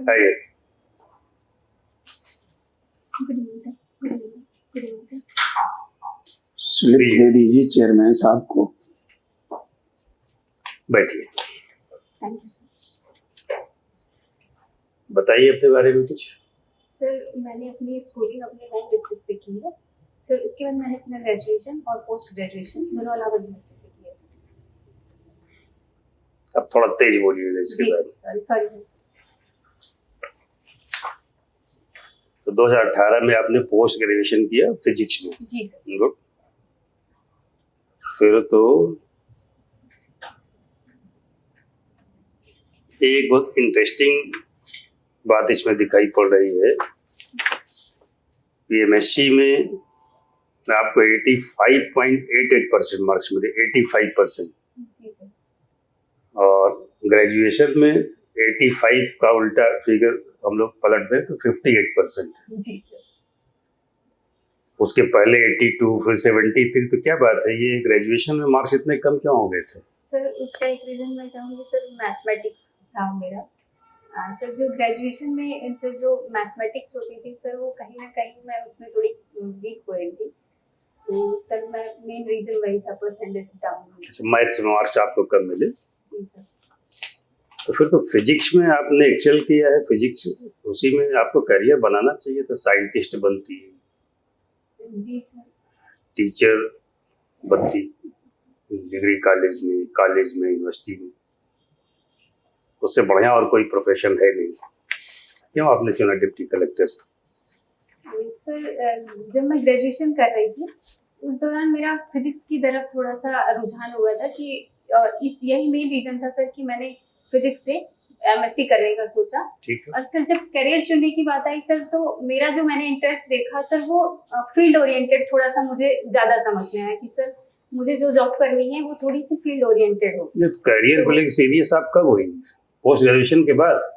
आइए। Good evening sir. Good evening. Good evening sir. Slip दे दीजिए चेयरमैन साहब को। बैठिए, थैंक यू सर। बताइए अपने बारे में कुछ। सर मैंने अपनी स्कूलिंग अपने होम डिस्ट्रिक्ट से की है सर। उसके बाद मैंने अपना ग्रेजुएशन और पोस्ट ग्रेजुएशन दोनों इलाहाबाद यूनिवर्सिटी से किया है सर। अब थोड़ा तेज बोलिएगा इसके जी बाद। Sorry sorry. तो 2018 में आपने पोस्ट ग्रेजुएशन किया फिजिक्स में। जी सर। गुड। फिर तो एक बहुत इंटरेस्टिंग बात इसमें दिखाई पड़ रही है। एमएससी में आपको 85.88% मार्क्स मिले, 85%। जी सर। और ग्रेजुएशन में 85 का उल्टा फिगर हम लोग पलट दें तो 58%। जी सर। उसके पहले 82, फिर 73। तो क्या बात है, ये ग्रेजुएशन में मार्क्स इतने कम क्यों हो गए थे? सर उसका एक रीज़न मैं कहूँगी सर, मैथमेटिक्स था मेरा। सर जो ग्रेजुएशन में सर जो मैथमेटिक्स होती थी सर, वो कहीं ना कहीं मैं उसमें थोड़ी वीक हो रही थी। तो सर मैं मेन रीजन वही था, परसेंटेज डाउन। अच्छा, मैथ्स में मार्क्स आपको कम मिले। जी सर। तो फिर तो फिजिक्स में आपने एक्सेल किया है। फिजिक्स उसी में आपको करियर बनाना चाहिए था। साइंटिस्ट बनती, जी सर। टीचर बनती, डिग्री कॉलेज में, यूनिवर्सिटी में। उससे बढ़िया और कोई प्रोफेशन है नहीं। क्यों आपने चुना डिप्टी कलेक्टर? सर जब मैं ग्रेजुएशन कर रही थी उस दौरान मेरा फिजिक्स की तरफ थोड़ा सा रुझान हुआ था कि इस यही मेन रीजन था सर कि मैंने फिजिक्स से एमएससी करने का सोचा। ठीक है। और सर जब करियर चुनने की बात आई सर, तो मेरा जो मैंने इंटरेस्ट देखा सर, वो फील्ड ओरिएंटेड थोड़ा सा मुझे ज्यादा समझ में आया कि सर मुझे जो जॉब करनी है वो थोड़ी सी फील्ड ओरिएंटेड हो। जब करियर को लेकर सीरियस आप कब हुई? पोस्ट ग्रेजुएशन के बाद?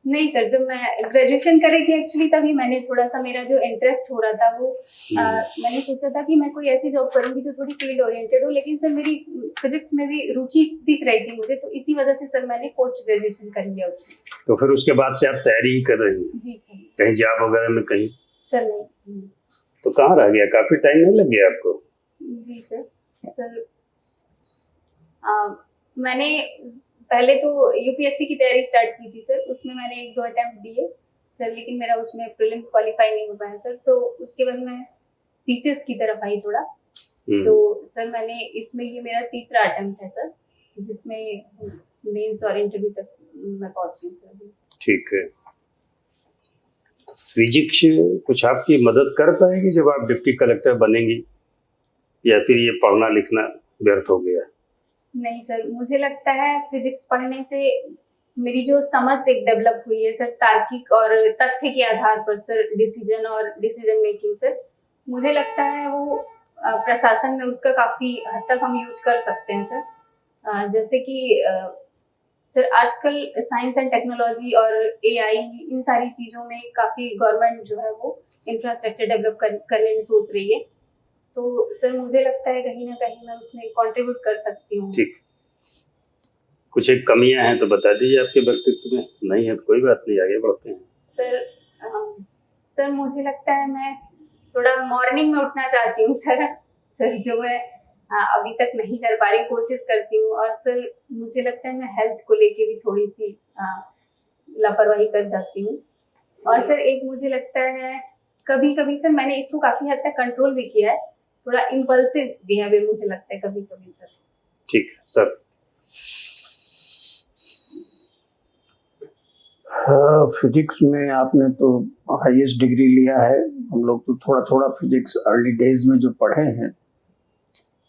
नहीं सर, जब मैं ग्रेजुएशन कर रही थी एक्चुअली, तभी मैंने थोड़ा सा मेरा जो इंटरेस्ट हो रहा था वो मैंने सोचा था कि मैं कोई ऐसी जॉब करूंगी जो थोड़ी फील्ड ओरिएंटेड हो। लेकिन सर मेरी फिजिक्स में भी रुचि दिख रही थी मुझे, तो इसी वजह से सर मैंने पोस्ट ग्रेजुएशन कर लिया उसमें। तो फिर उसके बाद से आप तैयारी ही कर रही हैं? जी सर। कहीं जॉब वगैरह में कहीं? सर नहीं। तो कहाँ रह गया? काफी टाइम नहीं लग गया आपको? जी सर। सर मैंने पहले तो यूपीएससी की तैयारी स्टार्ट की थी सर। उसमें मैंने 1-2 अटेम्प्ट दिए सर, लेकिन मेरा उसमें प्रीलिम्स क्वालिफाई नहीं हो पाया सर। तो उसके बाद मैं पीसीएस की तरफ आई थोड़ा। तो सर मैंने इसमें ये मेरा तीसरा अटेम्प्ट है सर, जिसमें मेंस और इंटरव्यू तक मैं पहुंची हूँ सर। ठीक है। फिजिक्स कुछ आपकी मदद कर पाएगी जब आप डिप्टी कलेक्टर बनेंगी, या फिर ये पढ़ना लिखना व्यर्थ हो गया? नहीं सर, मुझे लगता है फिजिक्स पढ़ने से मेरी जो समझ एक डेवलप हुई है सर, तार्किक और तथ्य के आधार पर सर डिसीजन मेकिंग सर, मुझे लगता है वो प्रशासन में उसका काफी हद तक हम यूज कर सकते हैं सर। जैसे कि सर आजकल साइंस एंड टेक्नोलॉजी और एआई, इन सारी चीजों में काफी गवर्नमेंट जो है वो इंफ्रास्ट्रक्चर डेवलप करने में सोच रही है। तो सर मुझे लगता है कहीं ना कहीं मैं उसमें कंट्रीब्यूट कर सकती हूँ। ठीक। कुछ एक कमियां हैं तो बता दीजिए आपके व्यक्तित्व में। नहीं है तो कोई बात नहीं, आगे बढ़ते हैं। सर मुझे लगता है मैं थोड़ा मॉर्निंग में उठना चाहती हूँ सर। जो मैं अभी तक नहीं कर पा रही, कोशिश करती हूँ। और सर मुझे लगता है मैं हेल्थ को लेके भी थोड़ी सी लापरवाही कर जाती हूँ। और सर एक मुझे लगता है कभी कभी सर मैंने इसको काफी हद तक कंट्रोल भी किया है, थोड़ा इम्पल्सिव बिहेवियर मुझे लगता है कभी कभी सर। ठीक है सर। फिजिक्स में आपने तो हाईएस्ट डिग्री लिया है। हम लोग तो थोड़ा थोड़ा फिजिक्स अर्ली डेज में जो पढ़े हैं,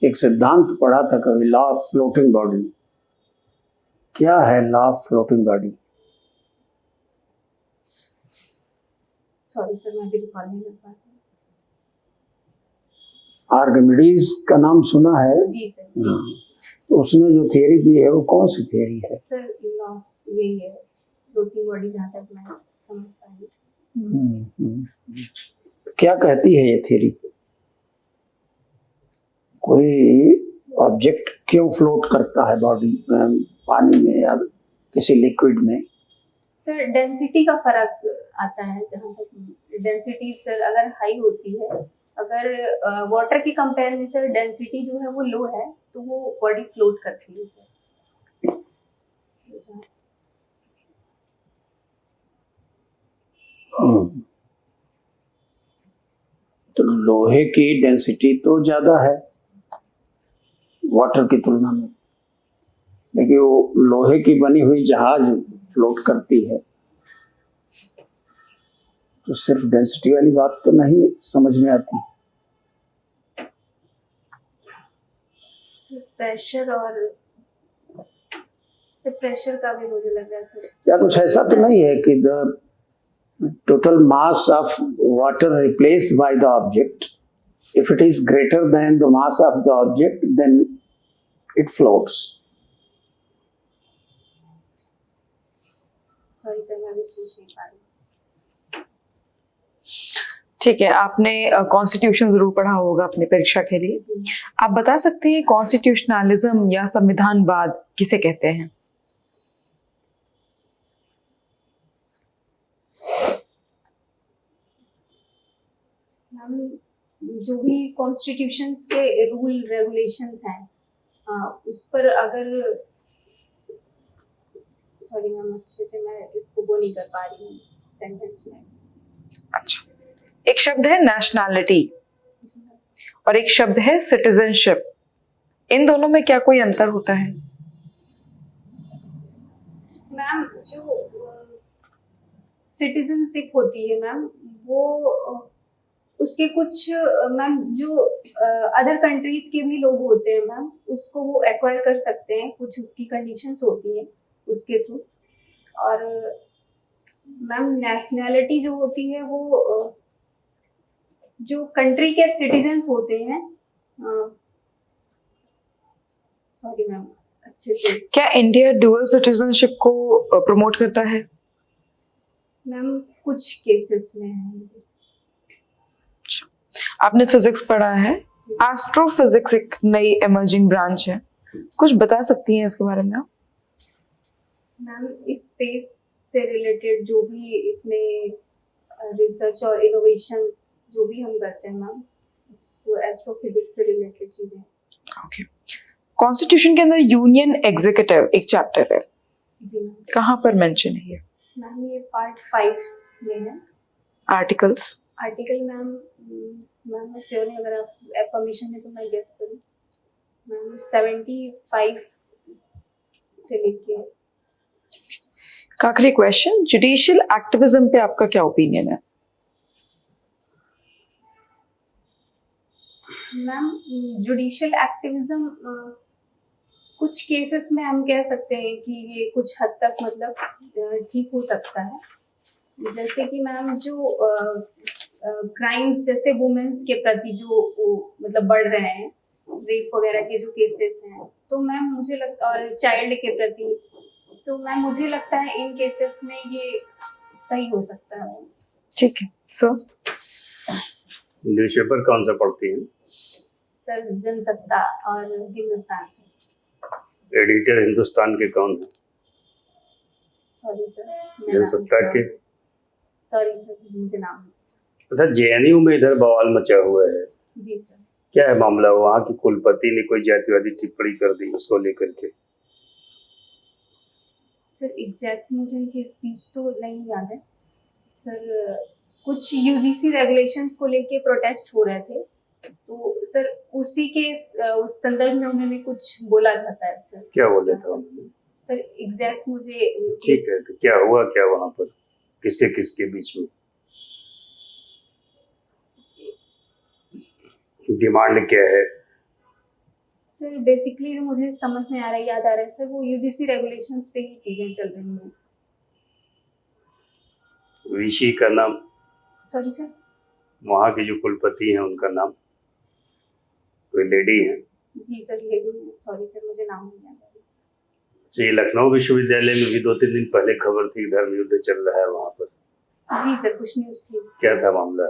एक सिद्धांत पढ़ा था कभी, लॉ ऑफ फ्लोटिंग बॉडी। क्या है law of floating body? Sorry sir, मैं भी रिकॉल नहीं कर पाती। आर्किमिडीज का नाम सुना है? जी सर। तो उसने जो थियरी दी है वो कौन सी थियरी है? सर लॉ यही है, फ्लोटिंग बॉडी, जहाँ तक मैं समझ पाई। क्या कहती है ये थियरी? कोई ऑब्जेक्ट क्यों फ्लोट करता है बॉडी पानी में या किसी लिक्विड में? सर डेंसिटी का फर्क आता है, जहाँ तक डेंसिटी सर अगर हाई होती है, अगर वाटर के कंपेयर में सर डेंसिटी जो है वो लो है, तो वो बॉडी फ्लोट करती है सर। तो लोहे की डेंसिटी तो ज्यादा है वाटर की तुलना में, लेकिन वो लोहे की बनी हुई जहाज फ्लोट करती है, तो सिर्फ डेंसिटी वाली बात तो नहीं समझ में आती। प्रेशर का भी मुझे लग रहा है सर। क्या कुछ ऐसा तो नहीं है कि the total mass of water replaced by the object, if it is greater than the mass of the object, then it floats. Sorry sir, मैं भी सोच नहीं पा रही। ठीक है, आपने कॉन्स्टिट्यूशन जरूर पढ़ा होगा अपनी परीक्षा के लिए। आप बता सकते हैं कॉन्स्टिट्यूशनलिज्म या संविधानवाद किसे कहते हैं? जो भी कॉन्स्टिट्यूशंस के रूल रेगुलेशंस हैं, उस पर अगर सॉरी मैम, अच्छे से मैं इसको वो नहीं कर पा रही हूँ सेंटेंस में। अच्छा, एक शब्द है नेशनैलिटी और एक शब्द है सिटीजनशिप, इन दोनों में क्या कोई अंतर होता है? मैम जो सिटीजनशिप होती है मैम, वो उसके कुछ मैम जो अदर कंट्रीज के भी लोग होते हैं मैम, उसको वो एक्वायर कर सकते हैं, कुछ उसकी कंडीशंस होती हैं उसके थ्रू। और मैम नेशनैलिटी जो होती है वो जो कंट्री के सिटीजन्स होते हैं, सॉरी मैम अच्छे से। क्या इंडिया डुअल सिटीजनशिप को प्रमोट करता है? मैम कुछ केसेस में है। आपने फिजिक्स पढ़ा है, एस्ट्रोफिजिक्स एक नई इमर्जिंग ब्रांच है, कुछ बता सकती हैं इसके बारे में आप? मैम स्पेस से रिलेटेड जो भी इसमें रिसर्च और इनोवेशंस जो भी हम करते हैं मैम, वो एस्ट्रोफिजिक्स से रिलेटेड चीजें। ओके, कॉन्स्टिट्यूशन के अंदर यूनियन एग्जीक्यूटिव एक चैप्टर है, जी मैम। कहाँ पर मेंशन है ये? मैम ये पार्ट 5 में है। आर्टिकल्स? आर्टिकल मैम मैं श्योर नहीं, अगर आप परमिशन है तो मैं गेस करूँ। मैम 75 से लेके। आखिरी क्वेश्चन, जुडिशियल एक्टिविज्म पे आपका क्या ओपिनियन है? मैम जुडिशियल एक्टिविज्म कुछ केसेस में हम कह सकते हैं कि ये कुछ हद तक मतलब ठीक हो सकता है, जैसे कि मैम जो क्राइम्स जैसे वुमेन्स के प्रति जो मतलब बढ़ रहे हैं, रेप वगैरह के जो केसेस हैं, तो मैम मुझे लगता, और चाइल्ड के प्रति, तो मैम मुझे लगता है इन केसेस में ये सही हो सकता है। ठीक है सर। न्यूज़पेपर कौन सा पढ़ती हैं? सर जनसत्ता और हिंदुस्तान से। एडिटर हिंदुस्तान के कौन है? सॉरी सर, जनसत्ता के? सॉरी सर, मुझे नाम। अच्छा, जेएनयू में इधर बवाल मचा हुआ है। जी सर। क्या है मामला? वहाँ की कुलपति ने कोई जातिवादी टिप्पणी कर दी उसको लेकर के। सर एग्जैक्ट मुझे उनकी स्पीच तो नहीं याद है सर। कुछ यूजीसी रेगुलेशंस को लेके प्रोटेस्ट हो रहे थे, तो सर उसी के उस संदर्भ में उन्होंने कुछ बोला था शायद सर। क्या बोला था उन्होंने? सर एग्जैक्ट मुझे। ठीक है, तो क्या हुआ क्या वहाँ पर, किसके बीच में डिमांड क्या है? सर बेसिकली जो मुझे समझ में आ रहा है, याद आ रहा है सर, वो यूजीसी रेगुलेशंस पे ही चीजें चल रही हैं। वीसी का नाम? सॉरी सर, वहाँ की जो कुलपति हैं उनका नाम? कोई लेडी है? जी सर लेडी। सॉरी सर, मुझे नाम नहीं याद आ रहा। ये लखनऊ विश्वविद्यालय में भी 2-3 दिन पहले खबर थी, धर्म युद्ध चल रहा है वहाँ पर। जी सर, कुछ न्यूज़ थी। क्या था मामला?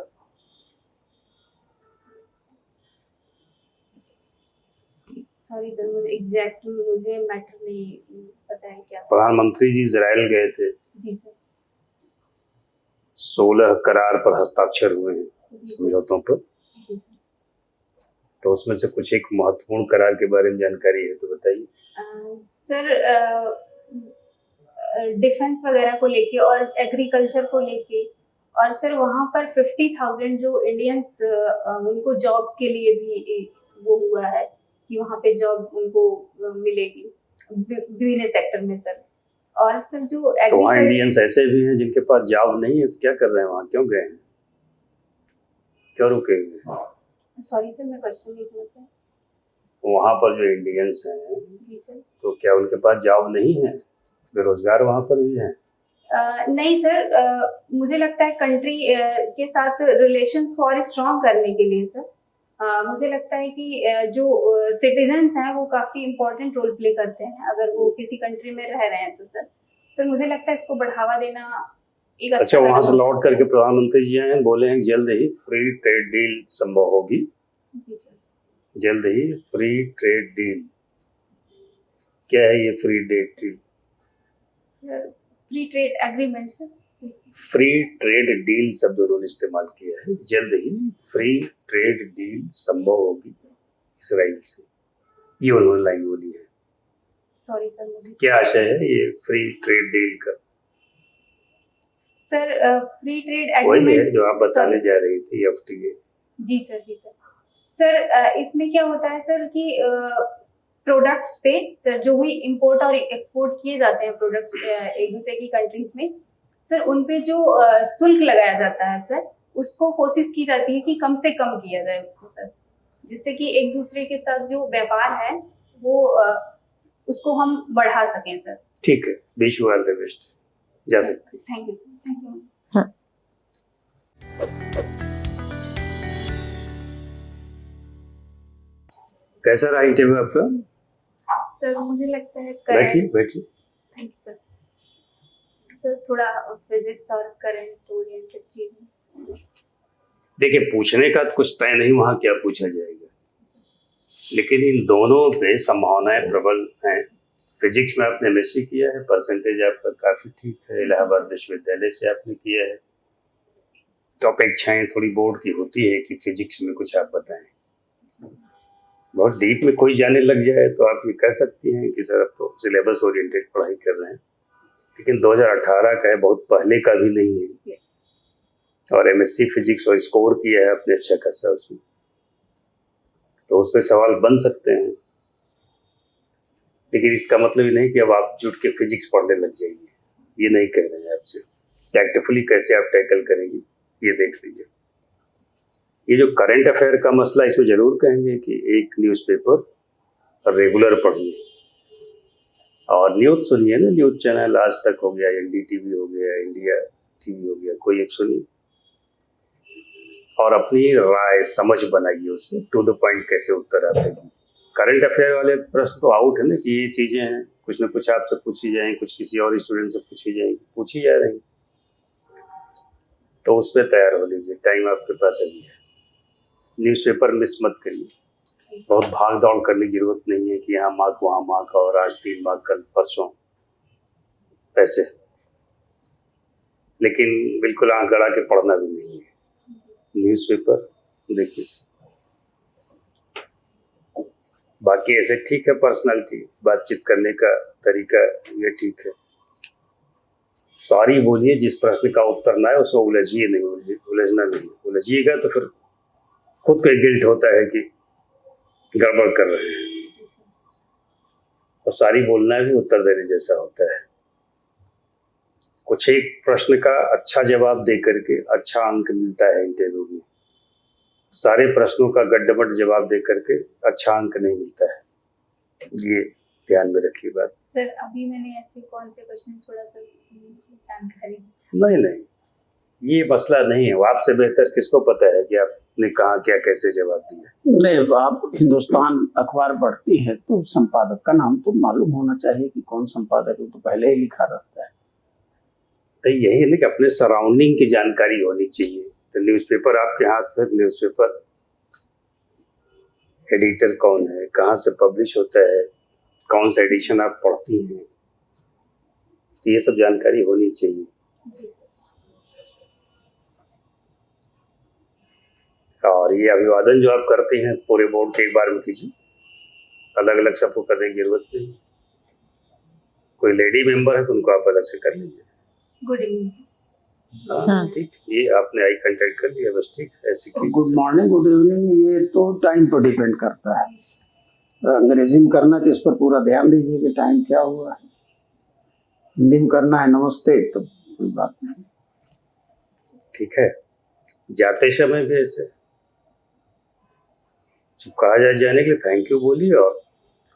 सॉरी सर, मुझे मैटर नहीं पता है क्या। प्रधानमंत्री जी इजराइल गए थे। जी सर। 16 करार पर हस्ताक्षर हुए हैं जी सर। समझौतों पर। जी सर। तो उसमें से कुछ एक महत्वपूर्ण करार के बारे में जानकारी है तो बताइए। सर डिफेंस वगैरह को लेके और एग्रीकल्चर को लेके, और सर वहाँ पर 50,000 जो इंडियंस उनको जॉब के लिए भी वो हुआ है कि वहाँ पे जॉब उनको मिलेगी विभिन्न सेक्टर में सर। और सर जो तो वहाँ एग्रीकल्चर, इंडियंस ऐसे भी हैं जिनके पास जॉब नहीं है, तो क्या कर रहे हैं वहाँ, क्यों गए हैं, क्यों रुके हुए हैं? सॉरी सर मैं क्वेश्चन नहीं समझ पाई। वहाँ पर जो इंडियंस हैं जी सर। तो क्या उनके पास जॉब नहीं है, बेरोजगार वहाँ पर भी हैं? नहीं सर, मुझे लगता है कंट्री के साथ रिलेशंस को और स्ट्रॉन्ग करने के लिए सर मुझे लगता है कि जो सिटीजन्स हैं वो काफ़ी इम्पोर्टेंट रोल प्ले करते हैं अगर वो किसी कंट्री में रह रहे हैं तो सर मुझे लगता है इसको बढ़ावा देना एक अच्छा, कदम वहाँ से हो लौट सकता है। करके प्रधानमंत्री जी आए हैं, बोले हैं कि जल्द ही फ्री ट्रेड डील संभव होगी, जी सर। जल्द ही फ्री ट्रेड डील। क्या है ये free trade deal? Sir free trade agreement sir. जी सर। फ्री ट्रेड डील शब्द उन्होंने इस्तेमाल किया है, जल्द ही फ्री ट्रेड डील संभव होगी इसराइल से, ये उन्होंने लाइन बोली है। सॉरी सर मुझे क्या आशय है ये फ्री ट्रेड डील का? सर फ्री ट्रेड वही है एग्रीमेंट जो आप बताने जा रही थी, FTA। जी सर। जी सर। सर इसमें क्या होता है सर कि प्रोडक्ट्स पे सर जो भी इंपोर्ट और एक्सपोर्ट किए जाते हैं प्रोडक्ट्स एक दूसरे की कंट्रीज में सर उन पे जो शुल्क लगाया जाता है सर उसको कोशिश की जाती है कि कम से कम किया जाए उसको सर, जिससे कि एक दूसरे के साथ जो व्यापार है वो उसको हम बढ़ा सकें सर। ठीक है, wish you all the best, जा सकते हैं। Thank you sir. Thank you. कैसा रहा इंटरव्यू आपका? सर मुझे लगता है बैठिए बैठिए। Thank you sir. सर थोड़ा फिजिक्स और करंट ओरिएंटेड चीज। देखिए, पूछने का तो कुछ तय नहीं वहाँ क्या पूछा जाएगा, लेकिन इन दोनों पे संभावनाएं प्रबल हैं। फिजिक्स में आपने MSc किया है, परसेंटेज आपका काफ़ी ठीक है, इलाहाबाद विश्वविद्यालय से आपने किया है, तो अपेक्षाएं थोड़ी बोर्ड की होती है कि फिजिक्स में कुछ आप बताएं। बहुत डीप में कोई जाने लग जाए तो आप ये कह सकती हैं कि सर अब तो सिलेबस ओरिएंटेड पढ़ाई कर रहे हैं, लेकिन 2018 का है, बहुत पहले का भी नहीं है, और MSc फिजिक्स और स्कोर किया है आपने अच्छा खासा उसमें, तो उस पर सवाल बन सकते हैं, लेकिन इसका मतलब ये नहीं कि अब आप जुट के फिजिक्स पढ़ने लग जाइए, ये नहीं कह रहे हैं आपसे। टैक्टफुली कैसे आप टैकल करेंगे ये देख लीजिए। ये जो करंट अफेयर का मसला, इसमें जरूर कहेंगे कि एक न्यूज़पेपर रेगुलर पढ़िए और न्यूज़ सुनिए ना, न्यूज़ चैनल आज तक हो गया, NDTV हो गया, इंडिया TV हो गया, कोई एक सुनिए और अपनी राय समझ बनाइए, उसमें टू द पॉइंट कैसे उत्तर आते हैं। करंट अफेयर वाले प्रश्न तो आउट है ना कि ये चीज़ें हैं, कुछ ना कुछ आपसे पूछी जाएंगी, कुछ किसी और स्टूडेंट से पूछी जाएंगी, पूछी जा रही, तो उस पर तैयार हो लीजिए, टाइम आपके पास अभी है। न्यूज़पेपर मिस मत करिए, बहुत भाग दौड़ करने की जरूरत नहीं है कि यहाँ मार्क वहाँ मार्क और आज 3 मार्क कल परसों ऐसे, लेकिन बिल्कुल आँख गड़ा के पढ़ना भी नहीं है। न्यूज़पेपर देखिए, बाकी ऐसे ठीक है, पर्सनालिटी बातचीत करने का तरीका ये ठीक है, सारी बोलिए, जिस प्रश्न का उत्तर ना है उसमें उलझिए नहीं, उलझना नहीं, उलझिएगा तो फिर खुद को एक गिल्ट होता है कि गड़बड़ कर रहे हैं, और सारी बोलना भी उत्तर देने जैसा होता है। कुछ एक प्रश्न का अच्छा जवाब दे करके अच्छा अंक मिलता है इंटरव्यू में, सारे प्रश्नों का गड्ढमड जवाब दे करके अच्छा अंक नहीं मिलता है, ये ध्यान में रखिए बात। सर अभी मैंने ऐसे कौन से क्वेश्चन, थोड़ा सा जानकारी। नहीं, ये मसला नहीं है, वो आपसे बेहतर किसको पता है कि आपने कहा क्या कैसे जवाब दिया। नहीं, आप हिंदुस्तान अखबार पढ़ती हैं तो संपादक का नाम तो मालूम होना चाहिए कि कौन संपादक है, तो पहले ही लिखा रहता है। तो यही है ना कि अपने सराउंडिंग की जानकारी होनी चाहिए। तो न्यूज़पेपर आपके हाथ में, न्यूज़पेपर एडिटर कौन है, कहाँ से पब्लिश होता है, कौन सा एडिशन आप पढ़ती हैं, तो ये सब जानकारी होनी चाहिए। जी सर। और ये अभिवादन जो आप करते हैं पूरे बोर्ड के एक बार में कीजिए, अलग अलग सबको करने की जरूरत नहीं। कोई लेडी मेंबर है तो उनको आप अलग से कर लीजिए। Good evening sir. हाँ, ठीक, ये आपने आई कांटेक्ट कर लिया, बस ठीक, ऐसी गुड मॉर्निंग, गुड इवनिंग, ये तो टाइम पर डिपेंड करता है। अंग्रेजी में करना है तो इस पर पूरा ध्यान दीजिए कि टाइम क्या हुआ है। हिंदी में करना है नमस्ते तो कोई बात नहीं। ठीक है। जाते समय भी ऐसे जब कहा जाए जाने के लिए थैंक यू बोलिए और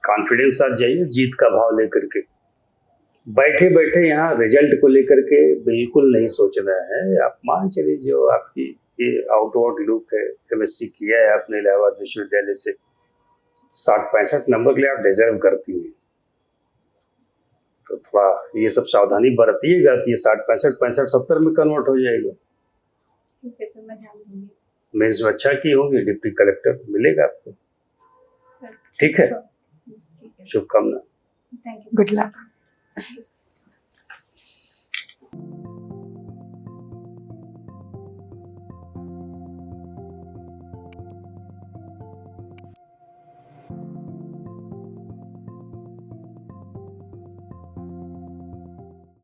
कॉन्फिडेंस साथ जाइए, जीत का भाव लेकर के। बैठे बैठे यहाँ रिजल्ट को लेकर के बिल्कुल नहीं सोचना है। आप मान चलिए जो आपकी ये आउटवर्ड लुक है, एमएससी किया है आपने इलाहाबाद विश्वविद्यालय से, 60-65 नंबर के लिए आप डिजर्व करती हैं, तो थोड़ा ये सब सावधानी बरतिएगा कि ये 60-65-65-70 में कन्वर्ट हो जाएगा। ठीक है सर, मैं ध्यान दूंगी मेंस में अच्छा की होंगी, डिप्टी कलेक्टर मिलेगा आपको। सर। ठीक है, ठीक है, शुभकामना। Thank you. Good luck.